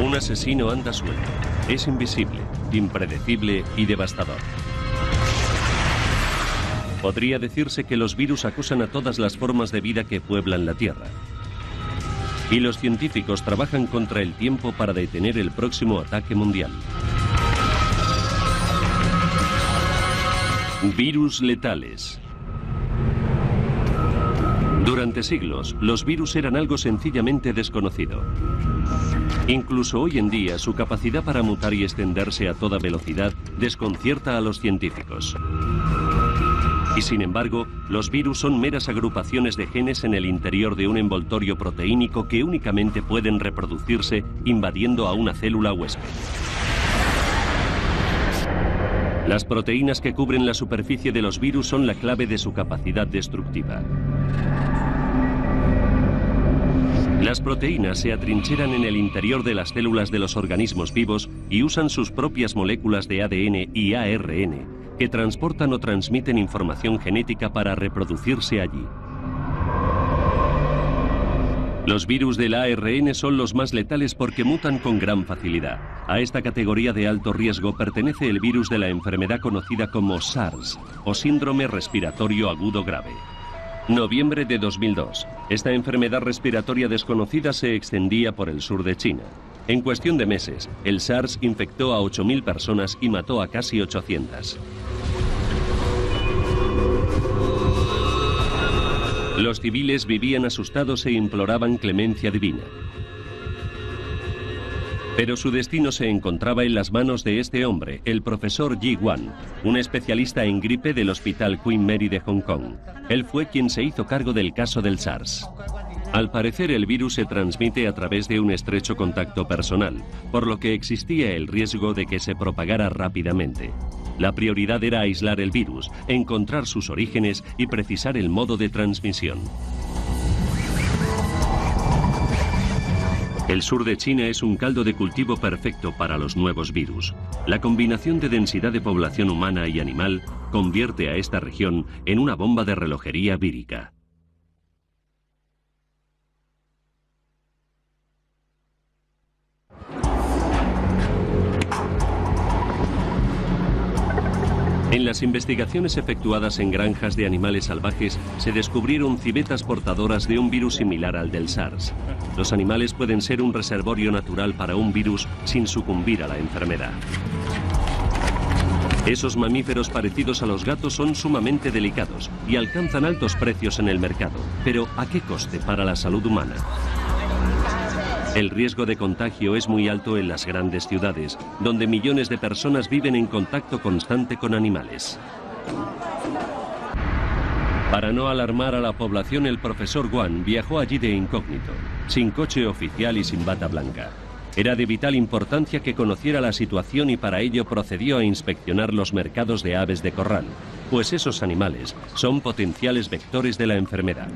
Un asesino anda suelto. Es invisible, impredecible y devastador. Podría decirse que los virus acosan a todas las formas de vida que pueblan la Tierra. Y los científicos trabajan contra el tiempo para detener el próximo ataque mundial. Virus letales. Durante siglos, los virus eran algo sencillamente desconocido. Incluso hoy en día, su capacidad para mutar y extenderse a toda velocidad desconcierta a los científicos. Y sin embargo, los virus son meras agrupaciones de genes en el interior de un envoltorio proteínico que únicamente pueden reproducirse invadiendo a una célula huésped. Las proteínas que cubren la superficie de los virus son la clave de su capacidad destructiva. Las proteínas se atrincheran en el interior de las células de los organismos vivos y usan sus propias moléculas de ADN y ARN, que transportan o transmiten información genética para reproducirse allí. Los virus del ARN son los más letales porque mutan con gran facilidad. A esta categoría de alto riesgo pertenece el virus de la enfermedad conocida como SARS, o síndrome respiratorio agudo grave. Noviembre de 2002. Esta enfermedad respiratoria desconocida se extendía por el sur de China. En cuestión de meses, el SARS infectó a 8.000 personas y mató a casi 800. Los civiles vivían asustados e imploraban clemencia divina. Pero su destino se encontraba en las manos de este hombre, el profesor Yi Wan, un especialista en gripe del Hospital Queen Mary de Hong Kong. Él fue quien se hizo cargo del caso del SARS. Al parecer, el virus se transmite a través de un estrecho contacto personal, por lo que existía el riesgo de que se propagara rápidamente. La prioridad era aislar el virus, encontrar sus orígenes y precisar el modo de transmisión. El sur de China es un caldo de cultivo perfecto para los nuevos virus. La combinación de densidad de población humana y animal convierte a esta región en una bomba de relojería vírica. En las investigaciones efectuadas en granjas de animales salvajes se descubrieron civetas portadoras de un virus similar al del SARS. Los animales pueden ser un reservorio natural para un virus sin sucumbir a la enfermedad. Esos mamíferos parecidos a los gatos son sumamente delicados y alcanzan altos precios en el mercado. Pero ¿a qué coste para la salud humana? El riesgo de contagio es muy alto en las grandes ciudades, donde millones de personas viven en contacto constante con animales. Para no alarmar a la población, el profesor Wan viajó allí de incógnito, sin coche oficial y sin bata blanca. Era de vital importancia que conociera la situación y para ello procedió a inspeccionar los mercados de aves de corral, pues esos animales son potenciales vectores de la enfermedad.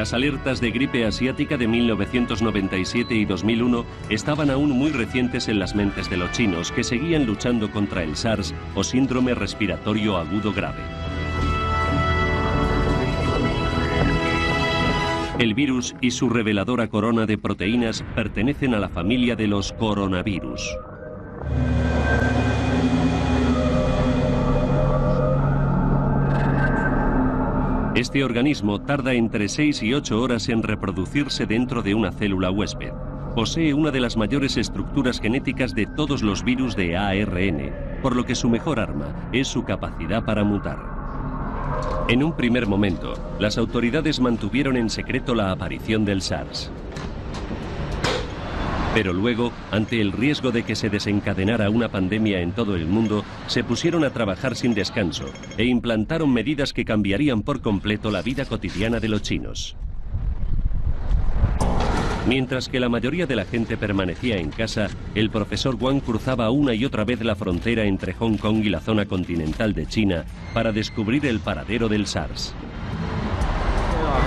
Las alertas de gripe asiática de 1997 y 2001 estaban aún muy recientes en las mentes de los chinos, que seguían luchando contra el SARS o síndrome respiratorio agudo grave. El virus y su reveladora corona de proteínas pertenecen a la familia de los coronavirus. Este organismo tarda entre 6 y 8 horas en reproducirse dentro de una célula huésped. Posee una de las mayores estructuras genéticas de todos los virus de ARN, por lo que su mejor arma es su capacidad para mutar. En un primer momento, las autoridades mantuvieron en secreto la aparición del SARS. Pero luego, ante el riesgo de que se desencadenara una pandemia en todo el mundo, se pusieron a trabajar sin descanso e implantaron medidas que cambiarían por completo la vida cotidiana de los chinos. Mientras que la mayoría de la gente permanecía en casa, el profesor Wang cruzaba una y otra vez la frontera entre Hong Kong y la zona continental de China para descubrir el paradero del SARS.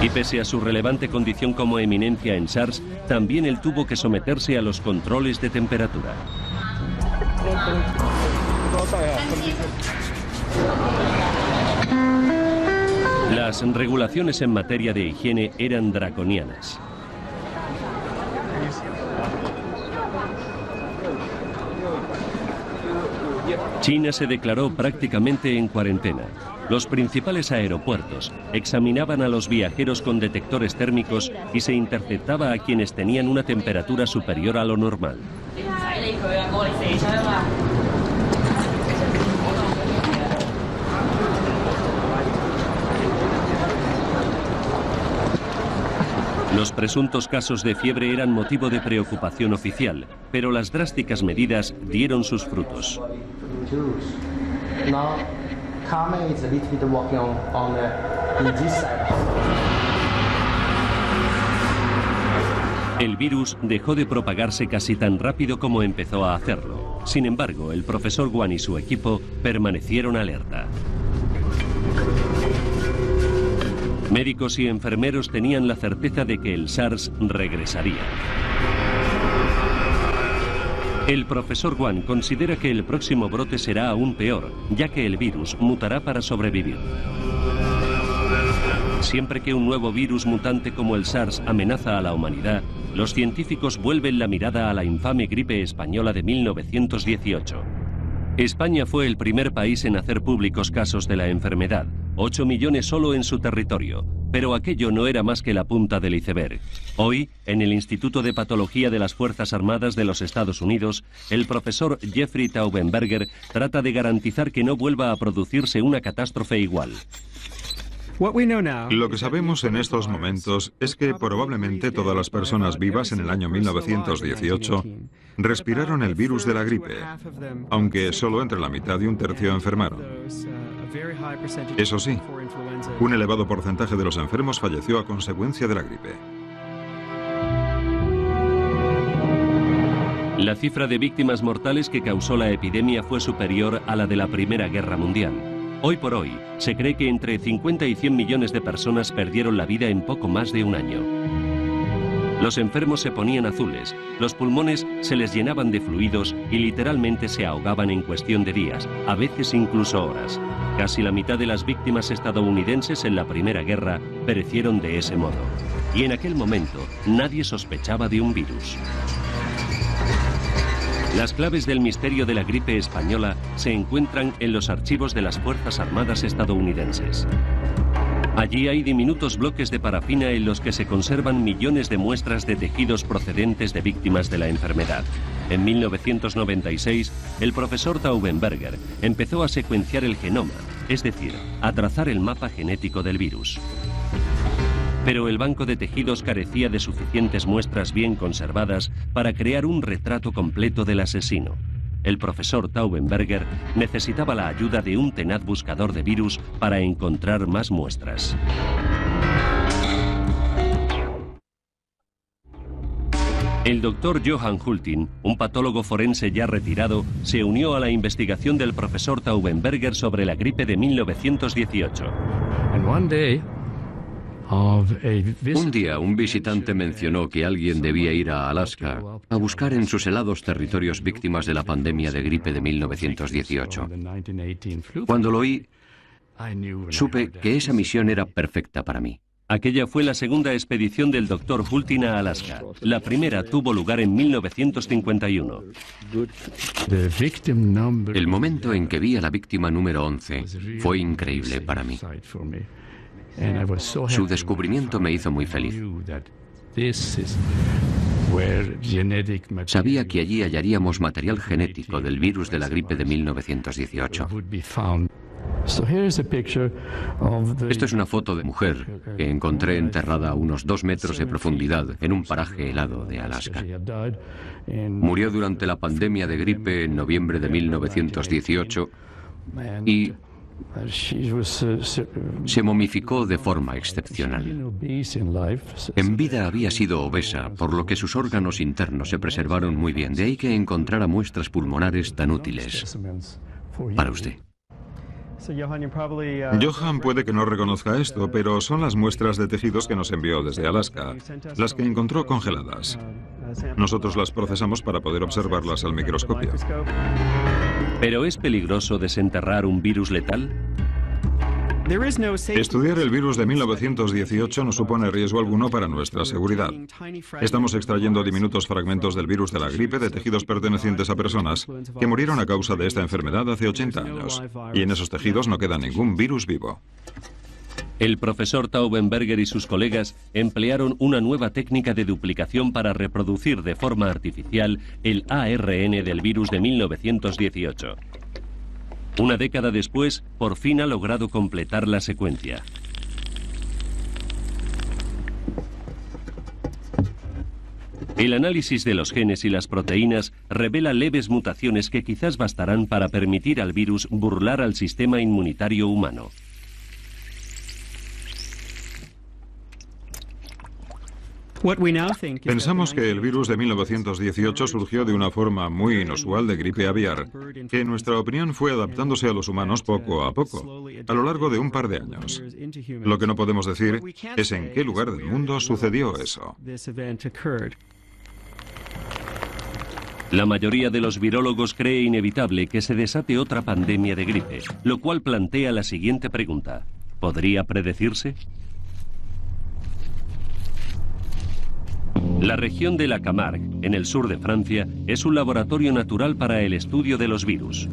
Y pese a su relevante condición como eminencia en SARS, también él tuvo que someterse a los controles de temperatura. Las regulaciones en materia de higiene eran draconianas. China se declaró prácticamente en cuarentena. Los principales aeropuertos examinaban a los viajeros con detectores térmicos y se interceptaba a quienes tenían una temperatura superior a lo normal. Los presuntos casos de fiebre eran motivo de preocupación oficial, pero las drásticas medidas dieron sus frutos. El virus dejó de propagarse casi tan rápido como empezó a hacerlo. Sin embargo, el profesor Guan y su equipo permanecieron alerta. Médicos y enfermeros tenían la certeza de que el SARS regresaría. El profesor Guan considera que el próximo brote será aún peor, ya que el virus mutará para sobrevivir. Siempre que un nuevo virus mutante como el SARS amenaza a la humanidad, los científicos vuelven la mirada a la infame gripe española de 1918. España fue el primer país en hacer públicos casos de la enfermedad, 8 millones solo en su territorio, pero aquello no era más que la punta del iceberg. Hoy, en el Instituto de Patología de las Fuerzas Armadas de los Estados Unidos, el profesor Jeffrey Taubenberger trata de garantizar que no vuelva a producirse una catástrofe igual. Lo que sabemos en estos momentos es que probablemente todas las personas vivas en el año 1918 respiraron el virus de la gripe, aunque solo entre la mitad y un tercio enfermaron. Eso sí, un elevado porcentaje de los enfermos falleció a consecuencia de la gripe. La cifra de víctimas mortales que causó la epidemia fue superior a la de la Primera Guerra Mundial. Hoy por hoy, se cree que entre 50 y 100 millones de personas perdieron la vida en poco más de un año. Los enfermos se ponían azules, los pulmones se les llenaban de fluidos y literalmente se ahogaban en cuestión de días, a veces incluso horas. Casi la mitad de las víctimas estadounidenses en la Primera Guerra perecieron de ese modo. Y en aquel momento, nadie sospechaba de un virus. Las claves del misterio de la gripe española se encuentran en los archivos de las Fuerzas Armadas estadounidenses. Allí hay diminutos bloques de parafina en los que se conservan millones de muestras de tejidos procedentes de víctimas de la enfermedad. En 1996, el profesor Taubenberger empezó a secuenciar el genoma, es decir, a trazar el mapa genético del virus. Pero el banco de tejidos carecía de suficientes muestras bien conservadas para crear un retrato completo del asesino. El profesor Taubenberger necesitaba la ayuda de un tenaz buscador de virus para encontrar más muestras. El doctor Johann Hultin, un patólogo forense ya retirado, se unió a la investigación del profesor Taubenberger sobre la gripe de 1918. Un día un visitante mencionó que alguien debía ir a Alaska a buscar en sus helados territorios víctimas de la pandemia de gripe de 1918. Cuando lo oí, supe que esa misión era perfecta para mí. Aquella fue la segunda expedición del Dr. Hultin a Alaska. La primera tuvo lugar en 1951. El momento en que vi a la víctima número 11 fue increíble para mí. Su descubrimiento me hizo muy feliz. Sabía que allí hallaríamos material genético del virus de la gripe de 1918. Esto es una foto de mujer que encontré enterrada a unos 2 metros de profundidad en un paraje helado de Alaska. Murió durante la pandemia de gripe en noviembre de 1918 y se momificó de forma excepcional. En vida había sido obesa, por lo que sus órganos internos se preservaron muy bien. De ahí que encontrara muestras pulmonares tan útiles para usted. Johann puede que no reconozca esto, pero son las muestras de tejidos que nos envió desde Alaska, las que encontró congeladas. Nosotros las procesamos para poder observarlas al microscopio. ¿Pero es peligroso desenterrar un virus letal? Estudiar el virus de 1918 no supone riesgo alguno para nuestra seguridad. Estamos extrayendo diminutos fragmentos del virus de la gripe de tejidos pertenecientes a personas que murieron a causa de esta enfermedad hace 80 años. Y en esos tejidos no queda ningún virus vivo. El profesor Taubenberger y sus colegas emplearon una nueva técnica de duplicación para reproducir de forma artificial el ARN del virus de 1918. Una década después, por fin ha logrado completar la secuencia. El análisis de los genes y las proteínas revela leves mutaciones que quizás bastarán para permitir al virus burlar al sistema inmunitario humano. Pensamos que el virus de 1918 surgió de una forma muy inusual de gripe aviar, que en nuestra opinión fue adaptándose a los humanos poco a poco, a lo largo de un par de años. Lo que no podemos decir es en qué lugar del mundo sucedió eso. La mayoría de los virólogos cree inevitable que se desate otra pandemia de gripe, lo cual plantea la siguiente pregunta: ¿podría predecirse? La región de la Camargue, en el sur de Francia, es un laboratorio natural para el estudio de los virus.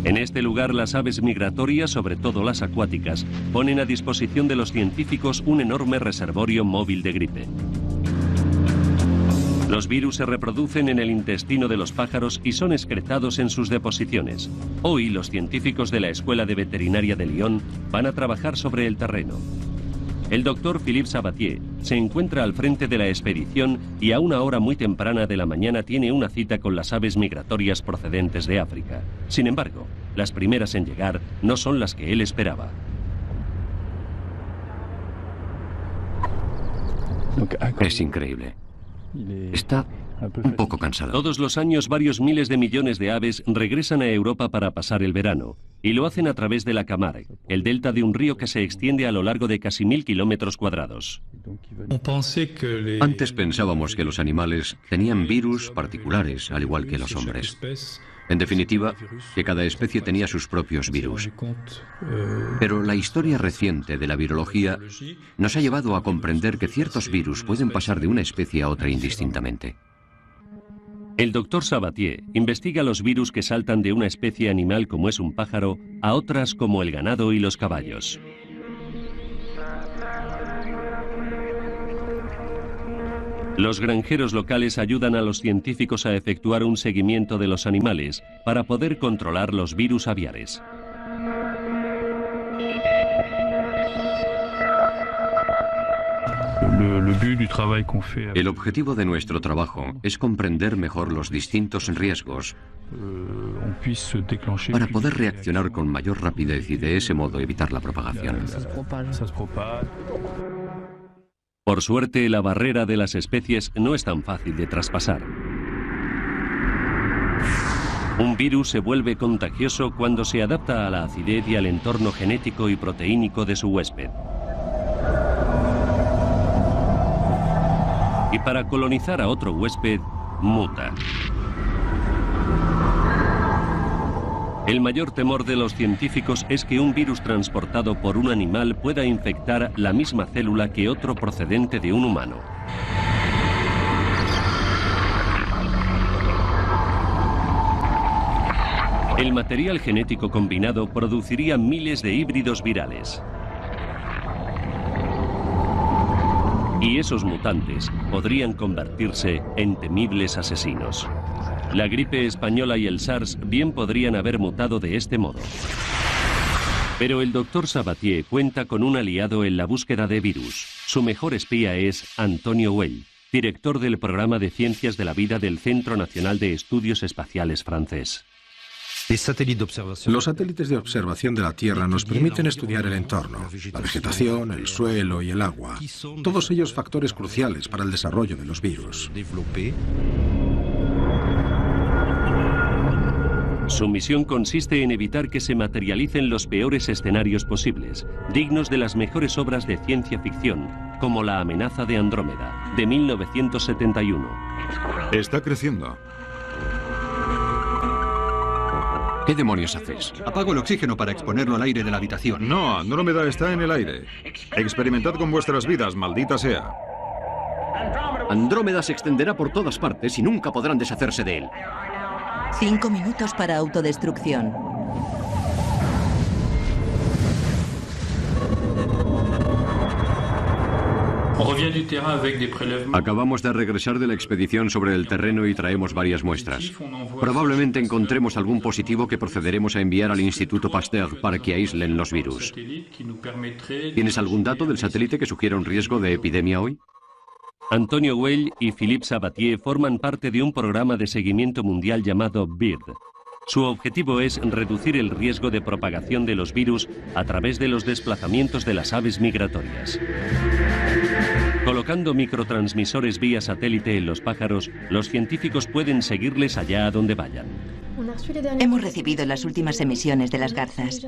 En este lugar, las aves migratorias, sobre todo las acuáticas, ponen a disposición de los científicos un enorme reservorio móvil de gripe. Los virus se reproducen en el intestino de los pájaros y son excretados en sus deposiciones. Hoy, los científicos de la Escuela de Veterinaria de Lyon van a trabajar sobre el terreno. El doctor Philippe Sabatier se encuentra al frente de la expedición y a una hora muy temprana de la mañana tiene una cita con las aves migratorias procedentes de África. Sin embargo, las primeras en llegar no son las que él esperaba. Es increíble. Está un poco cansado. Todos los años varios miles de millones de aves regresan a Europa para pasar el verano, y lo hacen a través de la Camargue, el delta de un río que se extiende a lo largo de casi 1000 kilómetros cuadrados. Antes pensábamos que los animales tenían virus particulares, al igual que los hombres. En definitiva, que cada especie tenía sus propios virus. Pero la historia reciente de la virología nos ha llevado a comprender que ciertos virus pueden pasar de una especie a otra indistintamente. El doctor Sabatier investiga los virus que saltan de una especie animal como es un pájaro a otras como el ganado y los caballos. Los granjeros locales ayudan a los científicos a efectuar un seguimiento de los animales para poder controlar los virus aviares. El objetivo de nuestro trabajo es comprender mejor los distintos riesgos para poder reaccionar con mayor rapidez y de ese modo evitar la propagación. Por suerte, la barrera de las especies no es tan fácil de traspasar. Un virus se vuelve contagioso cuando se adapta a la acidez y al entorno genético y proteínico de su huésped. Y para colonizar a otro huésped, muta. El mayor temor de los científicos es que un virus transportado por un animal pueda infectar la misma célula que otro procedente de un humano. El material genético combinado produciría miles de híbridos virales. Y esos mutantes podrían convertirse en temibles asesinos. La gripe española y el SARS bien podrían haber mutado de este modo. Pero el doctor Sabatier cuenta con un aliado en la búsqueda de virus. Su mejor espía es Antonio Weil, director del programa de Ciencias de la Vida del Centro Nacional de Estudios Espaciales francés. Los satélites de observación de la Tierra nos permiten estudiar el entorno, la vegetación, el suelo y el agua, todos ellos factores cruciales para el desarrollo de los virus. Su misión consiste en evitar que se materialicen los peores escenarios posibles, dignos de las mejores obras de ciencia ficción, como La amenaza de Andrómeda, de 1971. Está creciendo. ¿Qué demonios haces? Apago el oxígeno para exponerlo al aire de la habitación. No, Andrómeda está en el aire. Experimentad con vuestras vidas, maldita sea. Andrómeda se extenderá por todas partes y nunca podrán deshacerse de él. 5 minutos para autodestrucción. Acabamos de regresar de la expedición sobre el terreno y traemos varias muestras. Probablemente encontremos algún positivo que procederemos a enviar al Instituto Pasteur para que aíslen los virus. ¿Tienes algún dato del satélite que sugiera un riesgo de epidemia hoy? Antonio Weil y Philippe Sabatier forman parte de un programa de seguimiento mundial llamado BIRD. Su objetivo es reducir el riesgo de propagación de los virus a través de los desplazamientos de las aves migratorias. Colocando microtransmisores vía satélite en los pájaros, los científicos pueden seguirles allá a donde vayan. Hemos recibido las últimas emisiones de las garzas.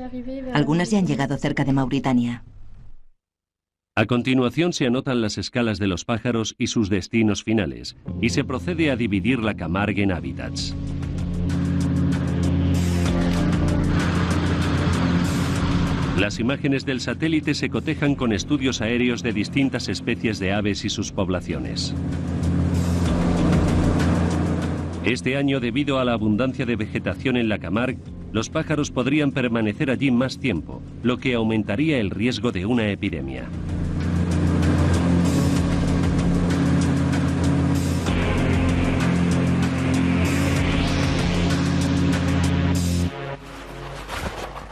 Algunas ya han llegado cerca de Mauritania. A continuación se anotan las escalas de los pájaros y sus destinos finales, y se procede a dividir la Camargue en hábitats. Las imágenes del satélite se cotejan con estudios aéreos de distintas especies de aves y sus poblaciones. Este año, debido a la abundancia de vegetación en la Camargue, los pájaros podrían permanecer allí más tiempo, lo que aumentaría el riesgo de una epidemia.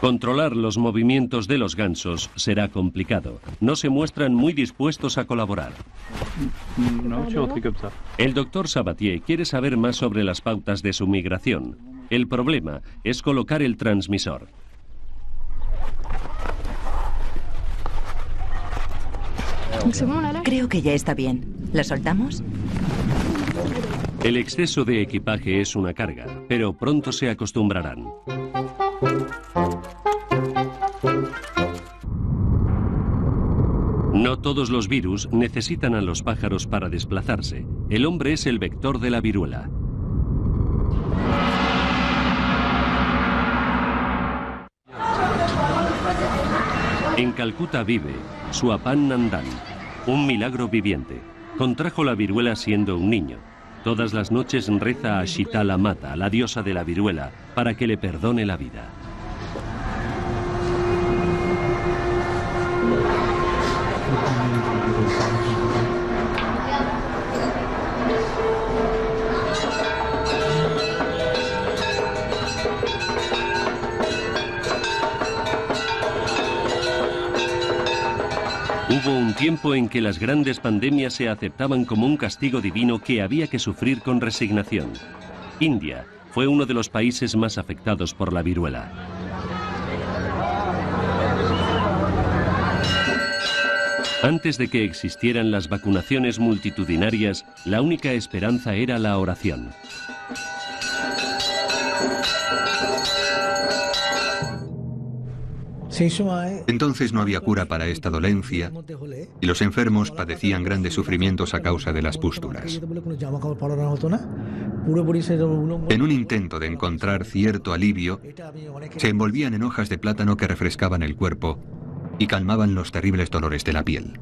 Controlar los movimientos de los gansos será complicado. No se muestran muy dispuestos a colaborar. El doctor Sabatier quiere saber más sobre las pautas de su migración. El problema es colocar el transmisor. Creo que ya está bien. ¿La soltamos? El exceso de equipaje es una carga, pero pronto se acostumbrarán. No todos los virus necesitan a los pájaros para desplazarse. El hombre es el vector de la viruela. En Calcuta vive Suapan Nandan, un milagro viviente. Contrajo la viruela siendo un niño. Todas las noches reza a Shitala Mata, la diosa de la viruela, para que le perdone la vida. Hubo un tiempo en que las grandes pandemias se aceptaban como un castigo divino que había que sufrir con resignación. India fue uno de los países más afectados por la viruela. Antes de que existieran las vacunaciones multitudinarias, la única esperanza era la oración. Entonces no había cura para esta dolencia y los enfermos padecían grandes sufrimientos a causa de las pústulas. En un intento de encontrar cierto alivio, se envolvían en hojas de plátano que refrescaban el cuerpo y calmaban los terribles dolores de la piel.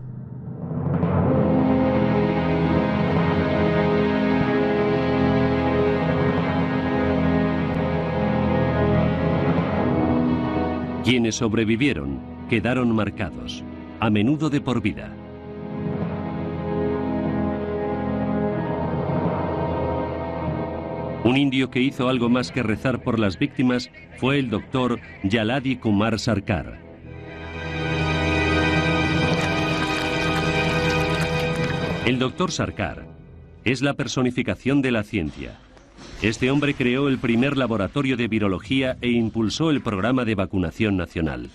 Quienes sobrevivieron quedaron marcados, a menudo de por vida. Un indio que hizo algo más que rezar por las víctimas fue el doctor Yaladi Kumar Sarkar. El doctor Sarkar es la personificación de la ciencia. Este hombre creó el primer laboratorio de virología e impulsó el programa de vacunación nacional.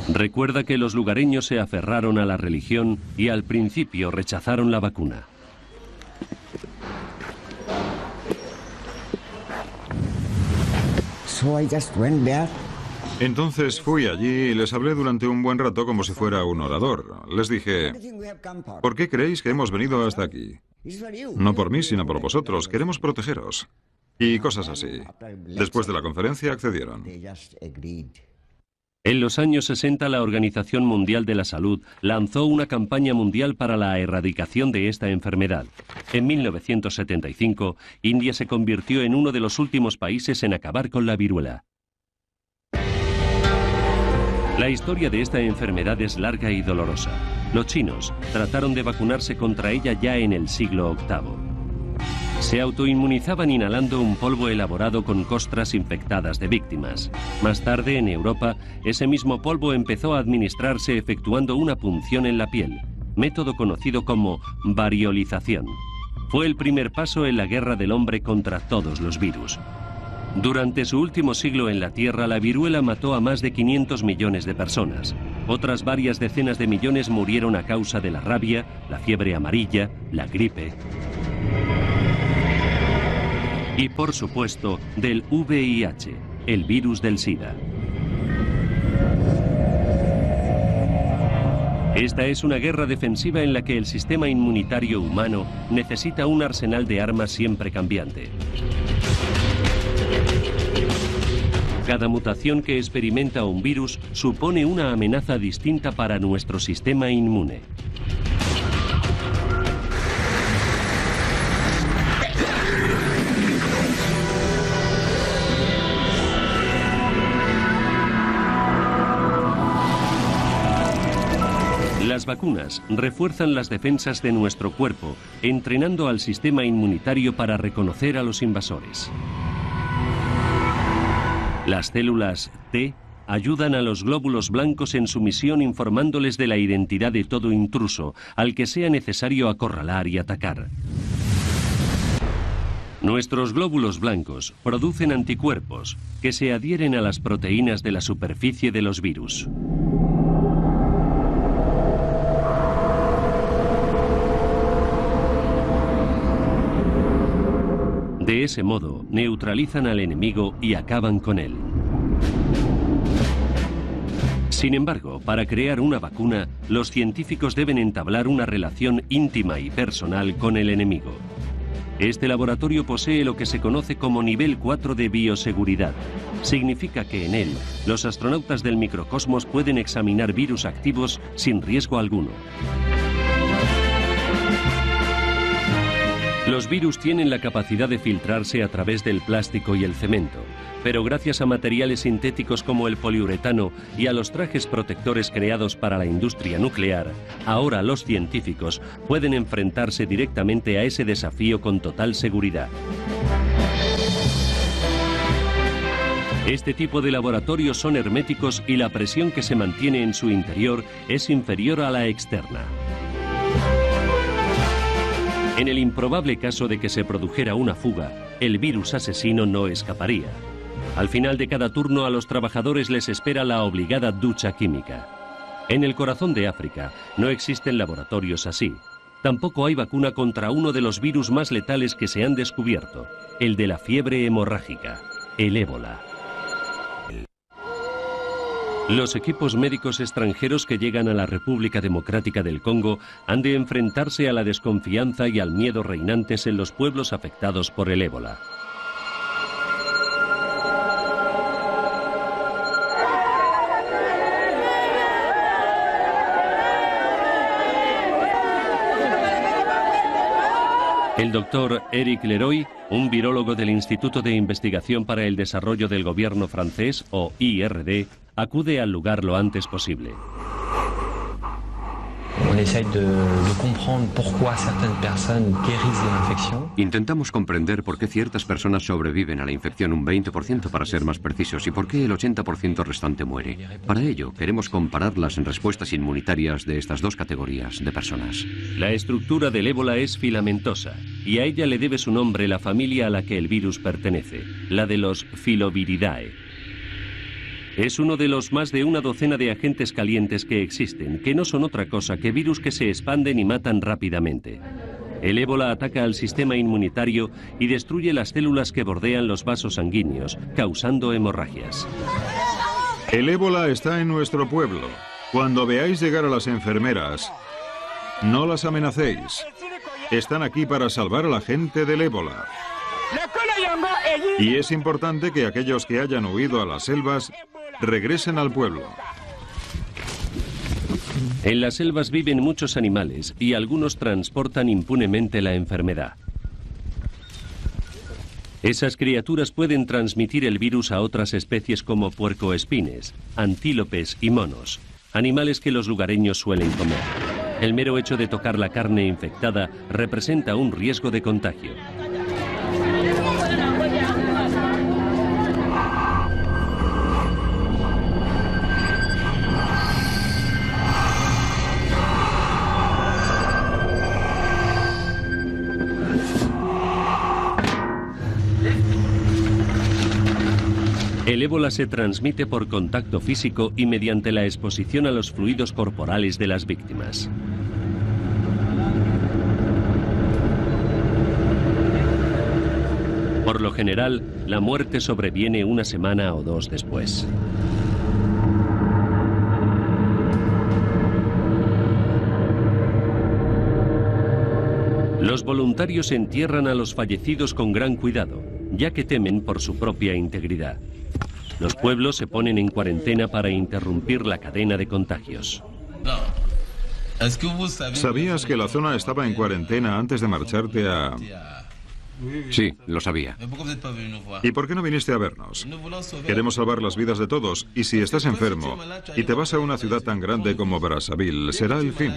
Recuerda que los lugareños se aferraron a la religión y al principio rechazaron la vacuna. Entonces fui allí y les hablé durante un buen rato como si fuera un orador. Les dije, ¿por qué creéis que hemos venido hasta aquí? No por mí, sino por vosotros. Queremos protegeros. Y cosas así. Después de la conferencia accedieron. En los años 60, la Organización Mundial de la Salud lanzó una campaña mundial para la erradicación de esta enfermedad. En 1975, India se convirtió en uno de los últimos países en acabar con la viruela. La historia de esta enfermedad es larga y dolorosa. Los chinos trataron de vacunarse contra ella ya en el siglo VIII. Se autoinmunizaban inhalando un polvo elaborado con costras infectadas de víctimas. Más tarde, en Europa, ese mismo polvo empezó a administrarse efectuando una punción en la piel, método conocido como variolización. Fue el primer paso en la guerra del hombre contra todos los virus. Durante su último siglo en la Tierra, la viruela mató a más de 500 millones de personas. Otras varias decenas de millones murieron a causa de la rabia, la fiebre amarilla, la gripe y, por supuesto, del VIH, el virus del SIDA. Esta es una guerra defensiva en la que el sistema inmunitario humano necesita un arsenal de armas siempre cambiante. Cada mutación que experimenta un virus supone una amenaza distinta para nuestro sistema inmune. Las vacunas refuerzan las defensas de nuestro cuerpo, entrenando al sistema inmunitario para reconocer a los invasores. Las células T ayudan a los glóbulos blancos en su misión informándoles de la identidad de todo intruso, al que sea necesario acorralar y atacar. Nuestros glóbulos blancos producen anticuerpos que se adhieren a las proteínas de la superficie de los virus. De ese modo, neutralizan al enemigo y acaban con él. Sin embargo, para crear una vacuna, los científicos deben entablar una relación íntima y personal con el enemigo. Este laboratorio posee lo que se conoce como nivel 4 de bioseguridad. Significa que en él, los astronautas del microcosmos pueden examinar virus activos sin riesgo alguno. Los virus tienen la capacidad de filtrarse a través del plástico y el cemento, pero gracias a materiales sintéticos como el poliuretano y a los trajes protectores creados para la industria nuclear, ahora los científicos pueden enfrentarse directamente a ese desafío con total seguridad. Este tipo de laboratorios son herméticos y la presión que se mantiene en su interior es inferior a la externa. En el improbable caso de que se produjera una fuga, el virus asesino no escaparía. Al final de cada turno a los trabajadores les espera la obligada ducha química. En el corazón de África no existen laboratorios así. Tampoco hay vacuna contra uno de los virus más letales que se han descubierto, el de la fiebre hemorrágica, el ébola. Los equipos médicos extranjeros que llegan a la República Democrática del Congo han de enfrentarse a la desconfianza y al miedo reinantes en los pueblos afectados por el ébola. El doctor Eric Leroy, un virólogo del Instituto de Investigación para el Desarrollo del Gobierno francés, o IRD, acude al lugar lo antes posible. Intentamos comprender por qué ciertas personas sobreviven a la infección un 20% para ser más precisos y por qué el 80% restante muere. Para ello, queremos comparar las respuestas inmunitarias de estas dos categorías de personas. La estructura del ébola es filamentosa y a ella le debe su nombre la familia a la que el virus pertenece, la de los Filoviridae. Es uno de los más de una docena de agentes calientes que existen, que no son otra cosa que virus que se expanden y matan rápidamente. El ébola ataca al sistema inmunitario y destruye las células que bordean los vasos sanguíneos, causando hemorragias. El ébola está en nuestro pueblo. Cuando veáis llegar a las enfermeras, no las amenacéis. Están aquí para salvar a la gente del ébola. Y es importante que aquellos que hayan huido a las selvas regresen al pueblo. En las selvas viven muchos animales y algunos transportan impunemente la enfermedad. Esas criaturas pueden transmitir el virus a otras especies como puercoespines, antílopes y monos, animales que los lugareños suelen comer. El mero hecho de tocar la carne infectada representa un riesgo de contagio. El ébola se transmite por contacto físico y mediante la exposición a los fluidos corporales de las víctimas. Por lo general, la muerte sobreviene una semana o dos después. Los voluntarios entierran a los fallecidos con gran cuidado, ya que temen por su propia integridad. Los pueblos se ponen en cuarentena para interrumpir la cadena de contagios. ¿Sabías que la zona estaba en cuarentena antes de marcharte a...? Sí, lo sabía. ¿Y por qué no viniste a vernos? Queremos salvar las vidas de todos, y si estás enfermo y te vas a una ciudad tan grande como Brazzaville, será el fin,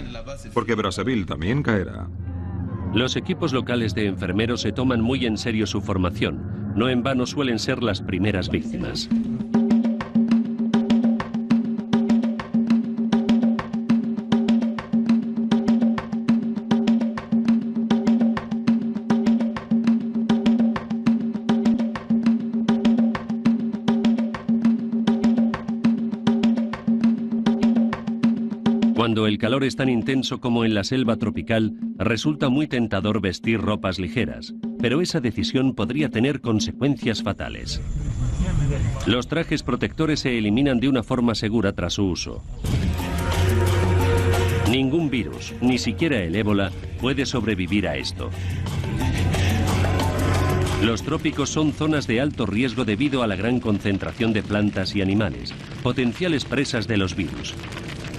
porque Brazzaville también caerá. Los equipos locales de enfermeros se toman muy en serio su formación. No en vano suelen ser las primeras víctimas. Cuando el calor es tan intenso como en la selva tropical, resulta muy tentador vestir ropas ligeras, pero esa decisión podría tener consecuencias fatales. Los trajes protectores se eliminan de una forma segura tras su uso. Ningún virus, ni siquiera el ébola, puede sobrevivir a esto. Los trópicos son zonas de alto riesgo debido a la gran concentración de plantas y animales, potenciales presas de los virus.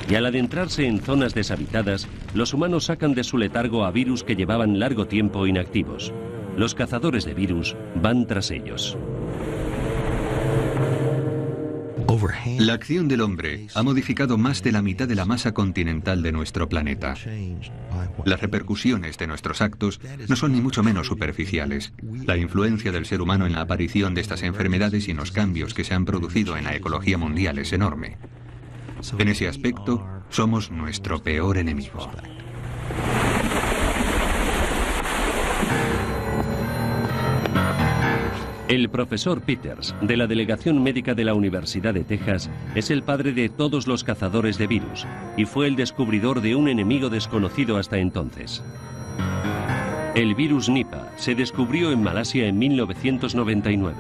Y al adentrarse en zonas deshabitadas, los humanos sacan de su letargo a virus que llevaban largo tiempo inactivos. Los cazadores de virus van tras ellos. La acción del hombre ha modificado más de la mitad de la masa continental de nuestro planeta. Las repercusiones de nuestros actos no son ni mucho menos superficiales. La influencia del ser humano en la aparición de estas enfermedades y en los cambios que se han producido en la ecología mundial es enorme. En ese aspecto, somos nuestro peor enemigo. El profesor Peters, de la Delegación Médica de la Universidad de Texas, es el padre de todos los cazadores de virus y fue el descubridor de un enemigo desconocido hasta entonces. El virus Nipah se descubrió en Malasia en 1999.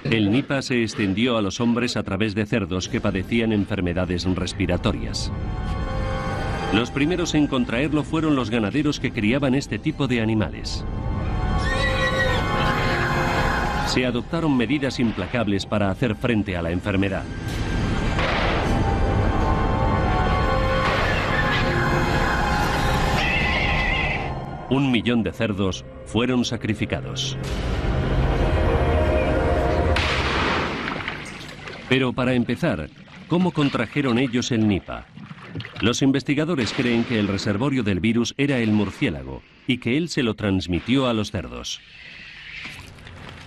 El Nipah se extendió a los hombres a través de cerdos que padecían enfermedades respiratorias. Los primeros en contraerlo fueron los ganaderos que criaban este tipo de animales. Se adoptaron medidas implacables para hacer frente a la enfermedad. Un millón de cerdos fueron sacrificados. Pero para empezar, ¿cómo contrajeron ellos el Nipah? Los investigadores creen que el reservorio del virus era el murciélago y que él se lo transmitió a los cerdos.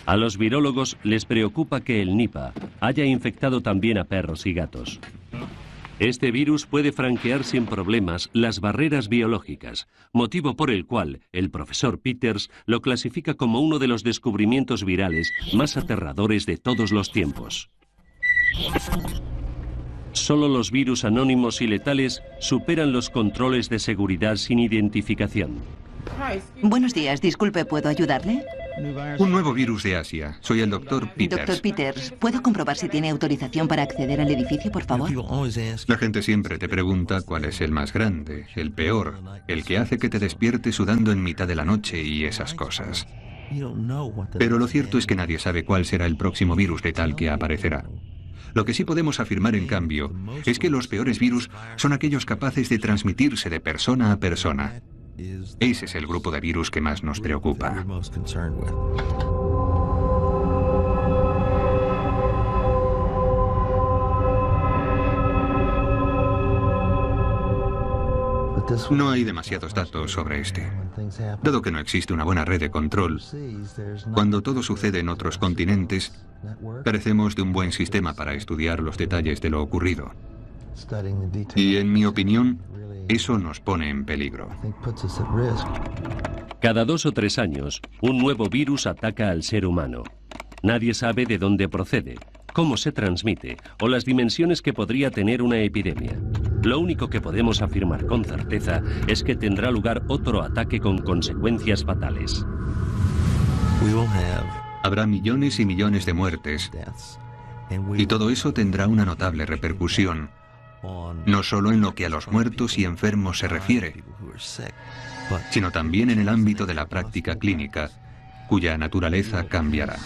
A los virólogos les preocupa que el Nipah haya infectado también a perros y gatos. Este virus puede franquear sin problemas las barreras biológicas, motivo por el cual el profesor Peters lo clasifica como uno de los descubrimientos virales más aterradores de todos los tiempos. Solo los virus anónimos y letales superan los controles de seguridad sin identificación. Buenos días, disculpe, ¿puedo ayudarle? Un nuevo virus de Asia. Soy el Dr. Peters. Dr. Peters, ¿puedo comprobar si tiene autorización para acceder al edificio, por favor? La gente siempre te pregunta cuál es el más grande, el peor, el que hace que te despiertes sudando en mitad de la noche y esas cosas. Pero lo cierto es que nadie sabe cuál será el próximo virus letal que aparecerá. Lo que sí podemos afirmar, en cambio, es que los peores virus son aquellos capaces de transmitirse de persona a persona. Ese es el grupo de virus que más nos preocupa. No hay demasiados datos sobre este. Dado que no existe una buena red de control, cuando todo sucede en otros continentes, carecemos de un buen sistema para estudiar los detalles de lo ocurrido. Y en mi opinión, eso nos pone en peligro. Cada 2 o 3 años, un nuevo virus ataca al ser humano. Nadie sabe de dónde procede, cómo se transmite o las dimensiones que podría tener una epidemia. Lo único que podemos afirmar con certeza es que tendrá lugar otro ataque con consecuencias fatales. Habrá millones y millones de muertes, y todo eso tendrá una notable repercusión, no solo en lo que a los muertos y enfermos se refiere, sino también en el ámbito de la práctica clínica, cuya naturaleza cambiará.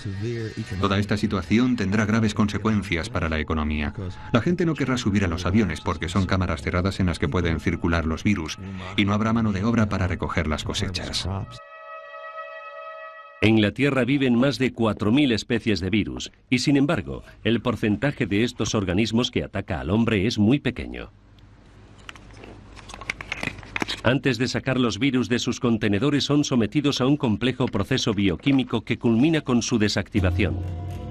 Toda esta situación tendrá graves consecuencias para la economía. La gente no querrá subir a los aviones porque son cámaras cerradas en las que pueden circular los virus, y no habrá mano de obra para recoger las cosechas. En la Tierra viven más de 4.000 especies de virus, y sin embargo, el porcentaje de estos organismos que ataca al hombre es muy pequeño. Antes de sacar los virus de sus contenedores, son sometidos a un complejo proceso bioquímico que culmina con su desactivación.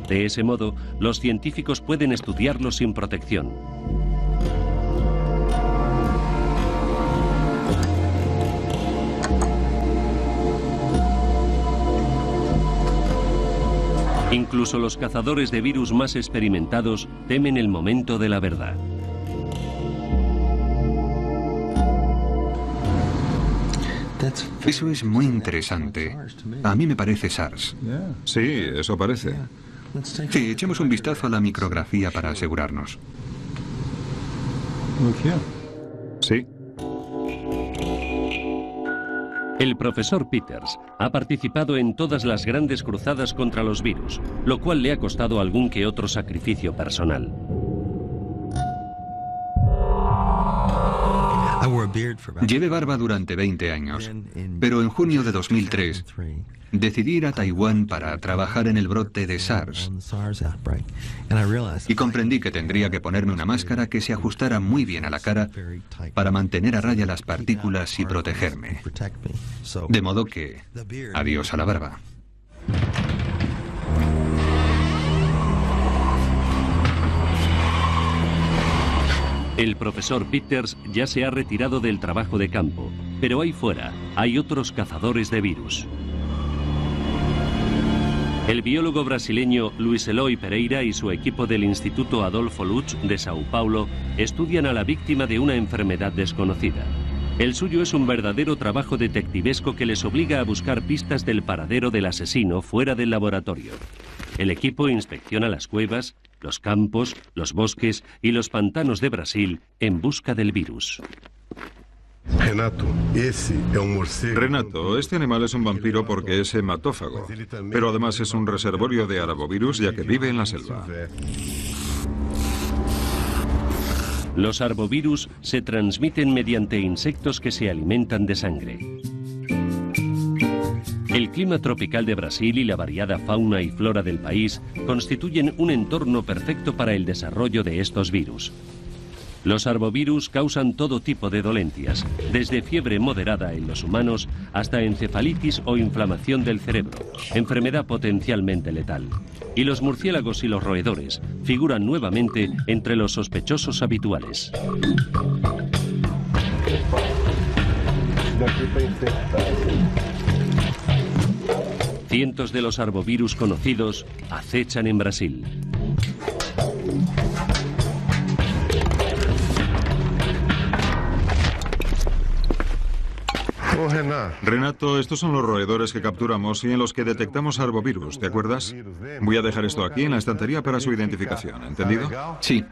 De ese modo, los científicos pueden estudiarlos sin protección. Incluso los cazadores de virus más experimentados temen el momento de la verdad. Eso es muy interesante. A mí me parece SARS. Sí, eso parece. Sí, echemos un vistazo a la micrografía para asegurarnos. Sí. El profesor Peters ha participado en todas las grandes cruzadas contra los virus, lo cual le ha costado algún que otro sacrificio personal. Llevé barba durante 20 años, pero en junio de 2003 decidí ir a Taiwán para trabajar en el brote de SARS. Y comprendí que tendría que ponerme una máscara que se ajustara muy bien a la cara para mantener a raya las partículas y protegerme. De modo que, adiós a la barba. El profesor Peters ya se ha retirado del trabajo de campo, pero ahí fuera hay otros cazadores de virus. El biólogo brasileño Luis Eloy Pereira y su equipo del Instituto Adolfo Lutz de Sao Paulo estudian a la víctima de una enfermedad desconocida. El suyo es un verdadero trabajo detectivesco que les obliga a buscar pistas del paradero del asesino fuera del laboratorio. El equipo inspecciona las cuevas, los campos, los bosques y los pantanos de Brasil en busca del virus. Renato, este animal es un vampiro porque es hematófago, pero además es un reservorio de arbovirus ya que vive en la selva. Los arbovirus se transmiten mediante insectos que se alimentan de sangre. El clima tropical de Brasil y la variada fauna y flora del país constituyen un entorno perfecto para el desarrollo de estos virus. Los arbovirus causan todo tipo de dolencias, desde fiebre moderada en los humanos hasta encefalitis o inflamación del cerebro, enfermedad potencialmente letal. Y los murciélagos y los roedores figuran nuevamente entre los sospechosos habituales. Cientos de los arbovirus conocidos acechan en Brasil. Renato, estos son los roedores que capturamos y en los que detectamos arbovirus, ¿te acuerdas? Voy a dejar esto aquí en la estantería para su identificación, ¿entendido? Sí.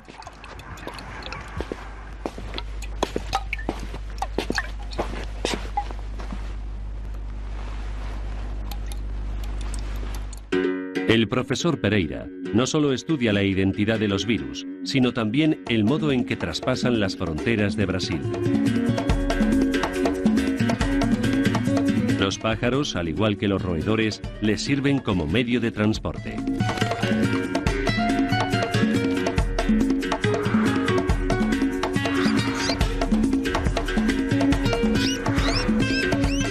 El profesor Pereira no solo estudia la identidad de los virus, sino también el modo en que traspasan las fronteras de Brasil. Los pájaros, al igual que los roedores, les sirven como medio de transporte.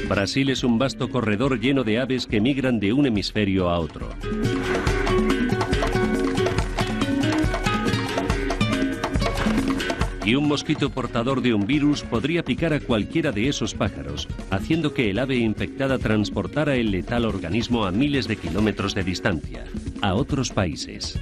Brasil es un vasto corredor lleno de aves que migran de un hemisferio a otro. Y un mosquito portador de un virus podría picar a cualquiera de esos pájaros, haciendo que el ave infectada transportara el letal organismo a miles de kilómetros de distancia, a otros países.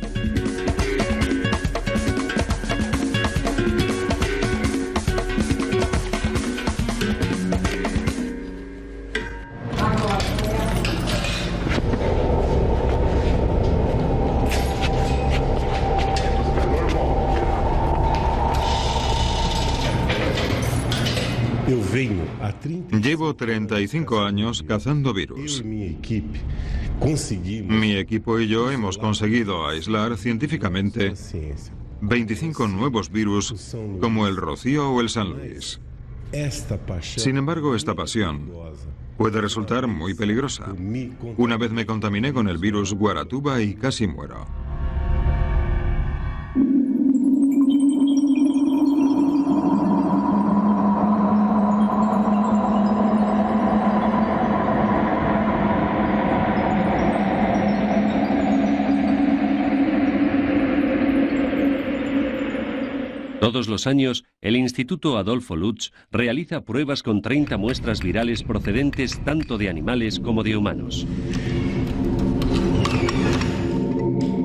Llevo 35 años cazando virus. Mi equipo y yo hemos conseguido aislar científicamente 25 nuevos virus como el Rocío o el San Luis. Sin embargo, esta pasión puede resultar muy peligrosa. Una vez me contaminé con el virus Guaratuba y casi muero. Todos los años, el Instituto Adolfo Lutz realiza pruebas con 30 muestras virales procedentes tanto de animales como de humanos.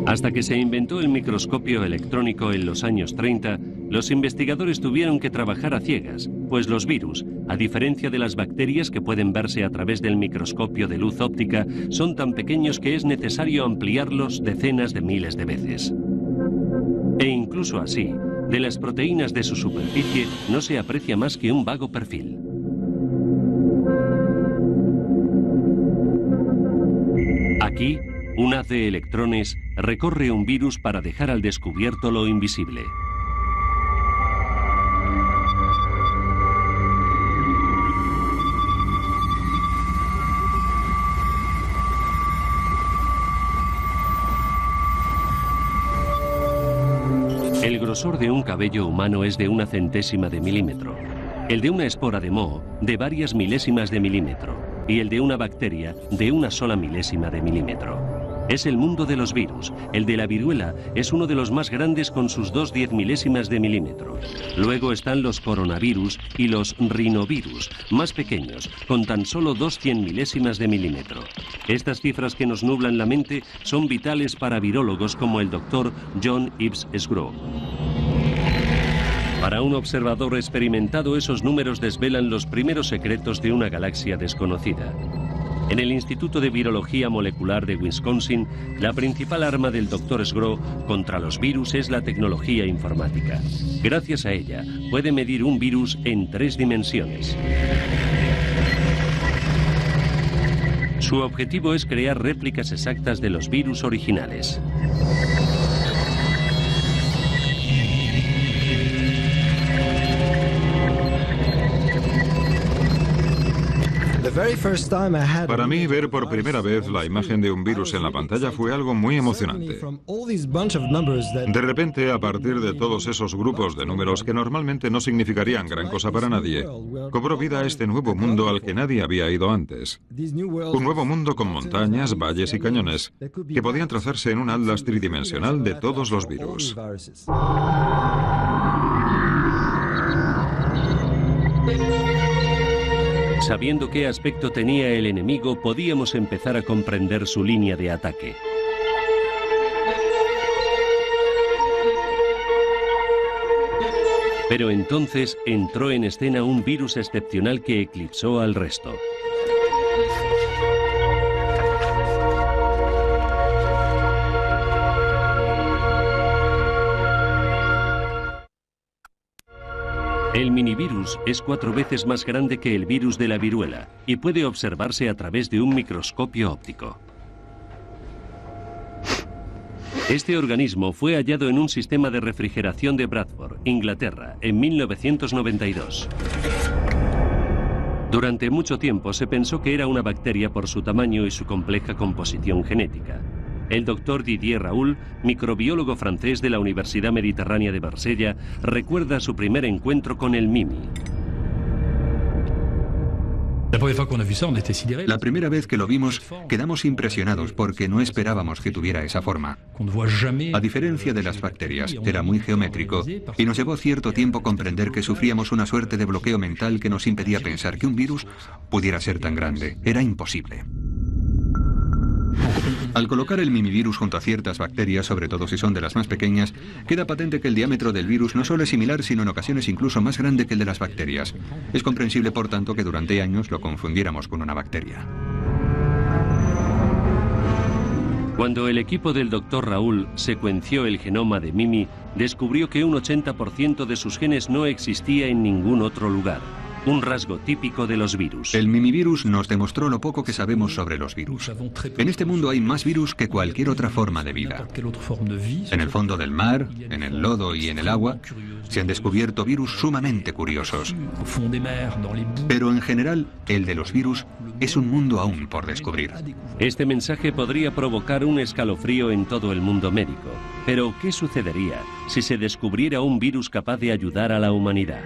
Hasta que se inventó el microscopio electrónico en los años 30, los investigadores tuvieron que trabajar a ciegas, pues los virus, a diferencia de las bacterias que pueden verse a través del microscopio de luz óptica, son tan pequeños que es necesario ampliarlos decenas de miles de veces. E incluso así, de las proteínas de su superficie no se aprecia más que un vago perfil. Aquí, un haz de electrones recorre un virus para dejar al descubierto lo invisible. El grosor de un cabello humano es de 1/100ª de milímetro, el de una espora de moho de varias milésimas de milímetro y el de una bacteria de 1 sola milésima de milímetro. Es el mundo de los virus. El de la viruela es uno de los más grandes con sus 2 10 de milímetro. Luego están los coronavirus y los rinovirus, más pequeños, con tan solo 2 100 de milímetro. Estas cifras que nos nublan la mente son vitales para virólogos como el doctor John Ives Sgro. Para un observador experimentado, esos números desvelan los primeros secretos de una galaxia desconocida. En el Instituto de Virología Molecular de Wisconsin, la principal arma del Dr. Sgro contra los virus es la tecnología informática. Gracias a ella, puede medir un virus en 3 dimensiones. Su objetivo es crear réplicas exactas de los virus originales. Para mí, ver por primera vez la imagen de un virus en la pantalla fue algo muy emocionante. De repente, a partir de todos esos grupos de números que normalmente no significarían gran cosa para nadie, cobró vida este nuevo mundo al que nadie había ido antes. Un nuevo mundo con montañas, valles y cañones que podían trazarse en un atlas tridimensional de todos los virus. Sabiendo qué aspecto tenía el enemigo, podíamos empezar a comprender su línea de ataque. Pero entonces entró en escena un virus excepcional que eclipsó al resto. El minivirus es 4 veces más grande que el virus de la viruela y puede observarse a través de un microscopio óptico. Este organismo fue hallado en un sistema de refrigeración de Bradford, Inglaterra, en 1992. Durante mucho tiempo se pensó que era una bacteria por su tamaño y su compleja composición genética. El doctor Didier Raoult, microbiólogo francés de la Universidad Mediterránea de Marsella, recuerda su primer encuentro con el Mimi. La primera vez que lo vimos, quedamos impresionados porque no esperábamos que tuviera esa forma. A diferencia de las bacterias, era muy geométrico y nos llevó cierto tiempo comprender que sufríamos una suerte de bloqueo mental que nos impedía pensar que un virus pudiera ser tan grande. Era imposible. Al colocar el mimivirus junto a ciertas bacterias, sobre todo si son de las más pequeñas, queda patente que el diámetro del virus no solo es similar, sino en ocasiones incluso más grande que el de las bacterias. Es comprensible, por tanto, que durante años lo confundiéramos con una bacteria. Cuando el equipo del Dr. Raoult secuenció el genoma de Mimi, descubrió que un 80% de sus genes no existía en ningún otro lugar. Un rasgo típico de los virus. El mimivirus nos demostró lo poco que sabemos sobre los virus. En este mundo hay más virus que cualquier otra forma de vida. En el fondo del mar, en el lodo y en el agua, se han descubierto virus sumamente curiosos. Pero en general, el de los virus es un mundo aún por descubrir. Este mensaje podría provocar un escalofrío en todo el mundo médico. Pero, ¿qué sucedería si se descubriera un virus capaz de ayudar a la humanidad?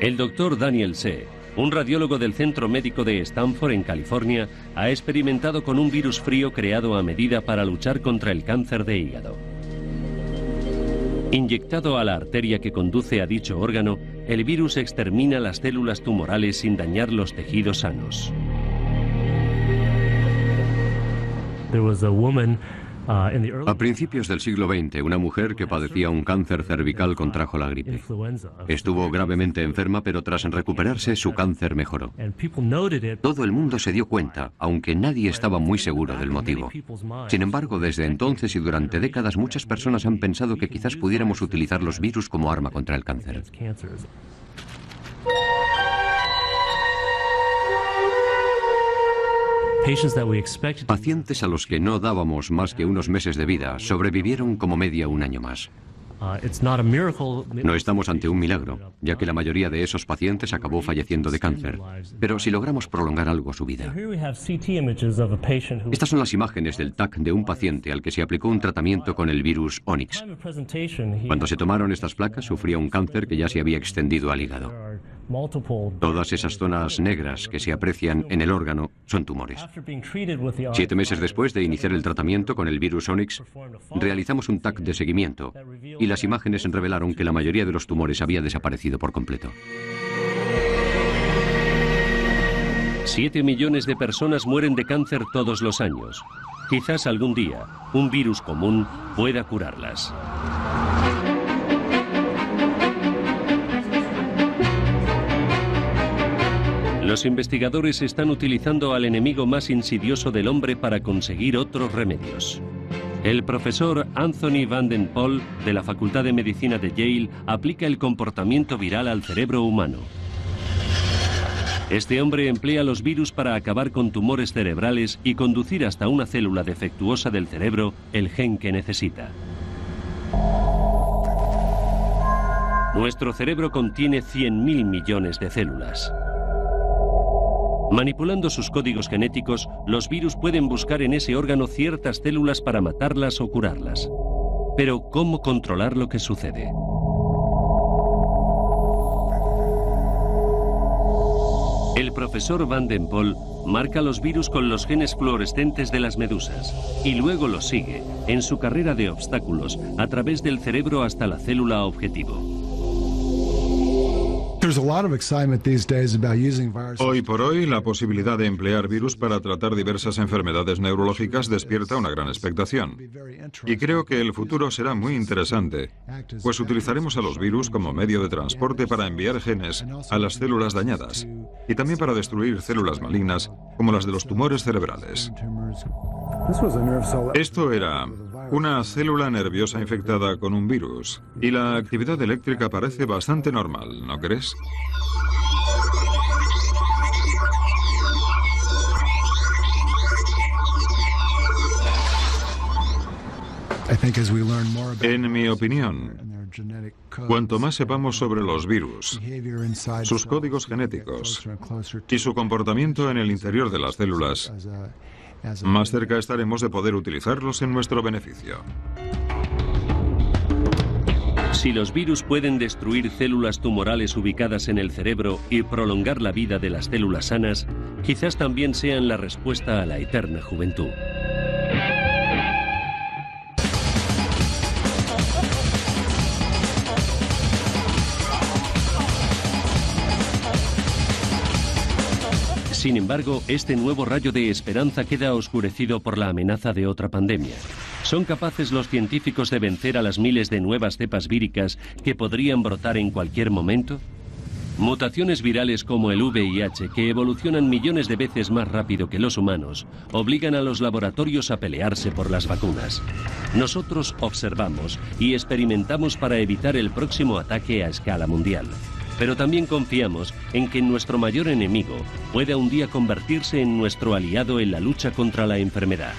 El doctor Daniel See, un radiólogo del Centro Médico de Stanford en California, ha experimentado con un virus frío creado a medida para luchar contra el cáncer de hígado. Inyectado a la arteria que conduce a dicho órgano, el virus extermina las células tumorales sin dañar los tejidos sanos. A principios del siglo XX, una mujer que padecía un cáncer cervical contrajo la gripe. Estuvo gravemente enferma, pero tras recuperarse, su cáncer mejoró. Todo el mundo se dio cuenta, aunque nadie estaba muy seguro del motivo. Sin embargo, desde entonces y durante décadas, muchas personas han pensado que quizás pudiéramos utilizar los virus como arma contra el cáncer. Pacientes a los que no dábamos más que unos meses de vida sobrevivieron como media un año más. No estamos ante un milagro, ya que la mayoría de esos pacientes acabó falleciendo de cáncer. Pero si logramos prolongar algo su vida. Estas son las imágenes del TAC de un paciente al que se aplicó un tratamiento con el virus Onyx. Cuando se tomaron estas placas, sufría un cáncer que ya se había extendido al hígado. Todas esas zonas negras que se aprecian en el órgano son tumores. 7 meses después de iniciar el tratamiento con el virus Onyx, realizamos un TAC de seguimiento y las imágenes revelaron que la mayoría de los tumores había desaparecido por completo. 7 millones de personas mueren de cáncer todos los años. Quizás algún día un virus común pueda curarlas. Los investigadores están utilizando al enemigo más insidioso del hombre para conseguir otros remedios. El profesor Anthony Van Den Pol, de la Facultad de Medicina de Yale, aplica el comportamiento viral al cerebro humano. Este hombre emplea los virus para acabar con tumores cerebrales y conducir hasta una célula defectuosa del cerebro el gen que necesita. Nuestro cerebro contiene 100.000 millones de células. Manipulando sus códigos genéticos, los virus pueden buscar en ese órgano ciertas células para matarlas o curarlas. Pero, ¿cómo controlar lo que sucede? El profesor Van Den Pol marca los virus con los genes fluorescentes de las medusas y luego los sigue en su carrera de obstáculos a través del cerebro hasta la célula objetivo. Hoy por hoy, la posibilidad de emplear virus para tratar diversas enfermedades neurológicas despierta una gran expectación. Y creo que el futuro será muy interesante, pues utilizaremos a los virus como medio de transporte para enviar genes a las células dañadas y también para destruir células malignas como las de los tumores cerebrales. Esto era una célula nerviosa infectada con un virus, y la actividad eléctrica parece bastante normal, ¿no crees? En mi opinión, cuanto más sepamos sobre los virus, sus códigos genéticos y su comportamiento en el interior de las células, más cerca estaremos de poder utilizarlos en nuestro beneficio. Si los virus pueden destruir células tumorales ubicadas en el cerebro y prolongar la vida de las células sanas, quizás también sean la respuesta a la eterna juventud. Sin embargo, este nuevo rayo de esperanza queda oscurecido por la amenaza de otra pandemia. ¿Son capaces los científicos de vencer a las miles de nuevas cepas víricas que podrían brotar en cualquier momento? Mutaciones virales como el VIH, que evolucionan millones de veces más rápido que los humanos, obligan a los laboratorios a pelearse por las vacunas. Nosotros observamos y experimentamos para evitar el próximo ataque a escala mundial. Pero también confiamos en que nuestro mayor enemigo pueda un día convertirse en nuestro aliado en la lucha contra la enfermedad.